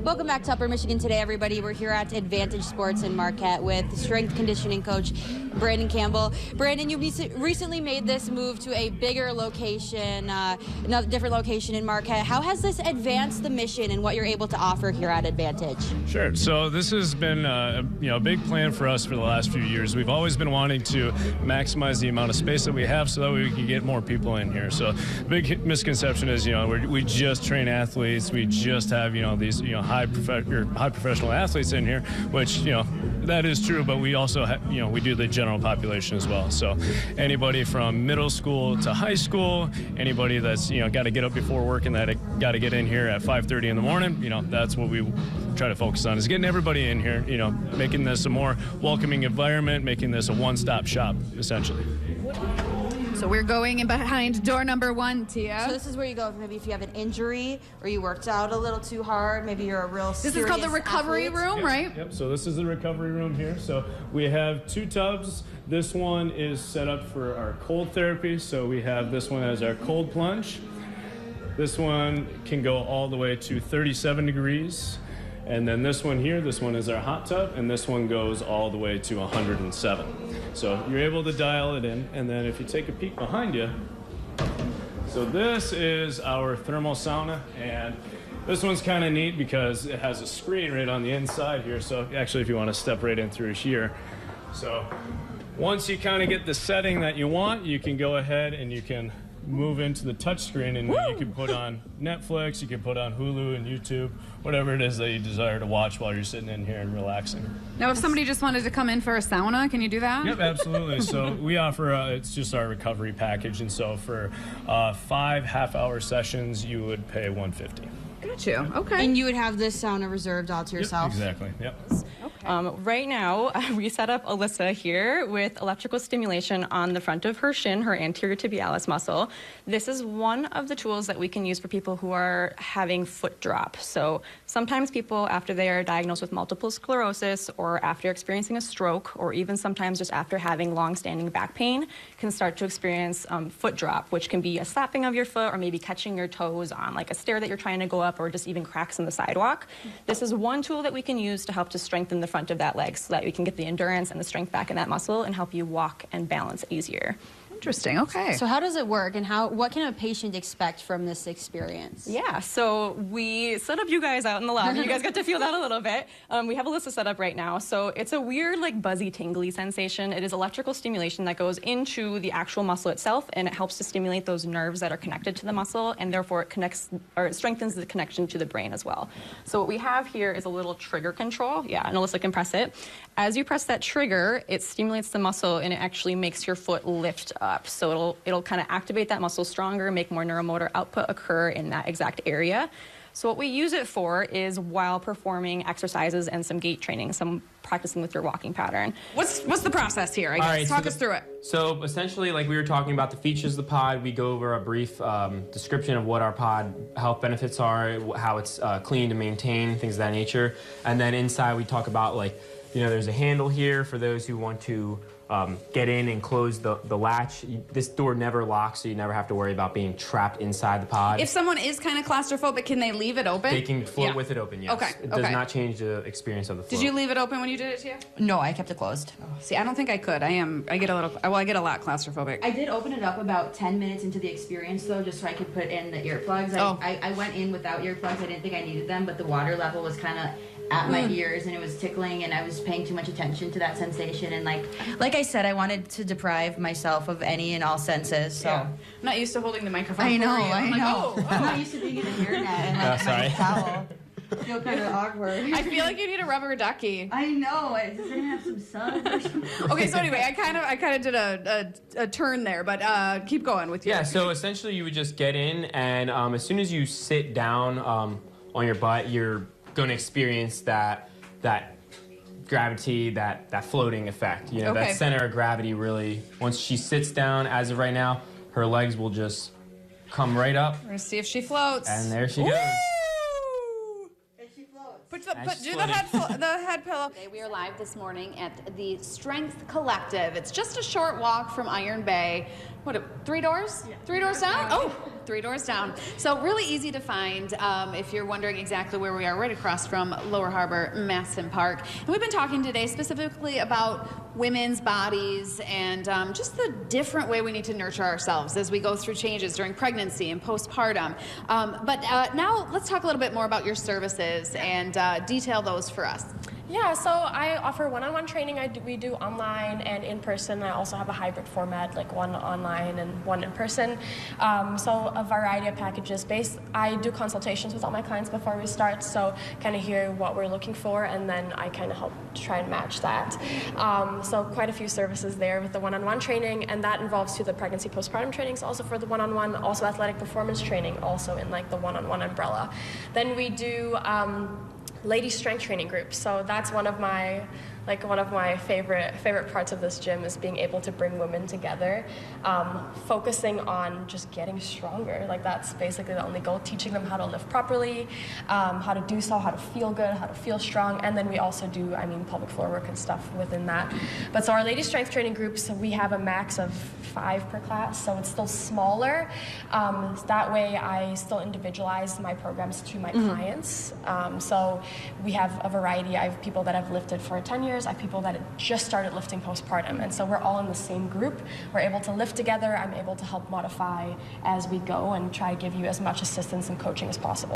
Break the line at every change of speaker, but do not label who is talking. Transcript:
Welcome back to Upper Michigan Today, everybody. We're here at Advantage Sports in Marquette with strength conditioning coach Brandon Campbell. Brandon, you recently made this move to a bigger location, another different location in Marquette. How has this advanced the mission and what you're able to offer here at Advantage?
Sure. So this has been a big plan for us for the last few years. We've always been wanting to maximize the amount of space that we have so that we can get more people in here. So the big misconception is, we just train athletes. We just have, these, high professional athletes in here, which, that is true, but we also have, we do the general population as well. So anybody from middle school to high school, anybody that's, got to get up before work and that got to get in here at 5:30 in the morning, that's what we try to focus on, is getting everybody in here, making this a more welcoming environment, making this a one-stop shop, essentially.
So we're going in behind door number 1, Tia.
So this is where you go maybe if you have an injury or you worked out a little too hard, maybe you're a real serious
This is called the recovery room,
Yep,
right?
Yep, so this is the recovery room here. So we have 2 tubs. This one is set up for our cold therapy. So we have this one as our cold plunge. This one can go all the way to 37 degrees. And then this one here, this one is our hot tub, and this one goes all the way to 107. So you're able to dial it in, and then if you take a peek behind you, so this is our thermal sauna, and this one's kind of neat because it has a screen right on the inside here. So actually, if you want to step right in through here. So once you kind of get the setting that you want, you can go ahead and you can move into the touch screen, and you can put on Netflix, you can put on Hulu and YouTube, whatever it is that you desire to watch while you're sitting in here and relaxing.
Now, if somebody just wanted to come in for a sauna, can you do that?
Yep, absolutely. So we offer, it's just our recovery package, and so for 5 half-hour sessions, you would pay $150.
Got you. Okay.
And you would have this sauna reserved all to yourself?
Yep, exactly. Yep.
Right now, we set up Alyssa here with electrical stimulation on the front of her shin, her anterior tibialis muscle. This is one of the tools that we can use for people who are having foot drop. So sometimes people, after they are diagnosed with multiple sclerosis or after experiencing a stroke, or even sometimes just after having long-standing back pain, can start to experience foot drop, which can be a slapping of your foot or maybe catching your toes on like a stair that you're trying to go up, or just even cracks in the sidewalk. This is one tool that we can use to help to strengthen the front of that leg so that we can get the endurance and the strength back in that muscle and help you walk and balance easier.
Interesting. Okay.
So how does it work, and what can a patient expect from this experience?
Yeah, so we set up you guys out in the lobby. You guys got to feel that a little bit. We have Alyssa set up right now. So it's a weird, like, buzzy, tingly sensation. It is electrical stimulation that goes into the actual muscle itself, and it helps to stimulate those nerves that are connected to the muscle, and therefore it connects, or it strengthens the connection to the brain as well. So what we have here is a little trigger control. Yeah, and Alyssa can press it. As you press that trigger, it stimulates the muscle, and it actually makes your foot lift up. So it'll kind of activate that muscle stronger, make more neuromotor output occur in that exact area. So what we use it for is while performing exercises and some gait training, some practicing with your walking pattern.
What's the process here, I guess?
Right,
Talk us through it.
So essentially, like we were talking about the features of the pod, we go over a brief description of what our pod health benefits are, how it's clean to maintain, things of that nature. And then inside we talk about, like, there's a handle here for those who want to get in and close the latch. This door never locks, so you never have to worry about being trapped inside the pod.
If someone is kind of claustrophobic, can they leave it open?
They can float with it open, yes.
Okay.
It does not change the experience of the float.
Did you leave it open when you did it, Tia?
No, I kept it closed.
See, I don't think I could. I get a lot claustrophobic.
I did open it up about 10 minutes into the experience, though, just so I could put in the earplugs. I went in without earplugs. I didn't think I needed them, but the water level was kind of at my ears, and it was tickling, and I was paying too much attention to that sensation. And like I said, I wanted to deprive myself of any and all senses. So
I'm not used to holding the microphone.
I know.
I'm
not used to being in a hairnet and my towel. I feel kind of awkward.
I feel like you need a rubber ducky.
I know. Does it have some sun or something?
Okay, so anyway, I kind of did a turn there, but keep going with your.
Yeah. So essentially, you would just get in, and as soon as you sit down on your butt, you're going to experience that gravity, that floating effect. That center of gravity really, once she sits down, as of right now, her legs will just come right up.
We're going to see if she floats.
And there she goes.
And she floats.
Do the head pillow.
We are live this morning at the Strength Collective. It's just a short walk from Iron Bay. What, 3 doors? Yeah. 3 doors down? Oh, 3 doors down. So really easy to find if you're wondering exactly where we are, right across from Lower Harbor Maston Park. And we've been talking today specifically about women's bodies and just the different way we need to nurture ourselves as we go through changes during pregnancy and postpartum. But now let's talk a little bit more about your services and detail those for us.
Yeah, so I offer one-on-one training. We do online and in person. I also have a hybrid format, like one online and one in person. So a variety of packages. I do consultations with all my clients before we start, so kind of hear what we're looking for, and then I kind of help try and match that. So quite a few services there with the one-on-one training, and that involves too the pregnancy postpartum trainings also for the one-on-one, also athletic performance training also in like the one-on-one umbrella. Then we do lady strength training groups. So that's one of my favorite parts of this gym is being able to bring women together, focusing on just getting stronger. Like that's basically the only goal, teaching them how to lift properly, how to do so, how to feel good, how to feel strong. And then we also do, pelvic floor work and stuff within that. But so our lady strength training groups, we have a max of 5 per class, so it's still smaller. That way I still individualize my programs to my clients. So we have a variety. I have people that have lifted for 10 years. I have people that have just started lifting postpartum. And so we're all in the same group. We're able to lift together. I'm able to help modify as we go and try to give you as much assistance and coaching as possible.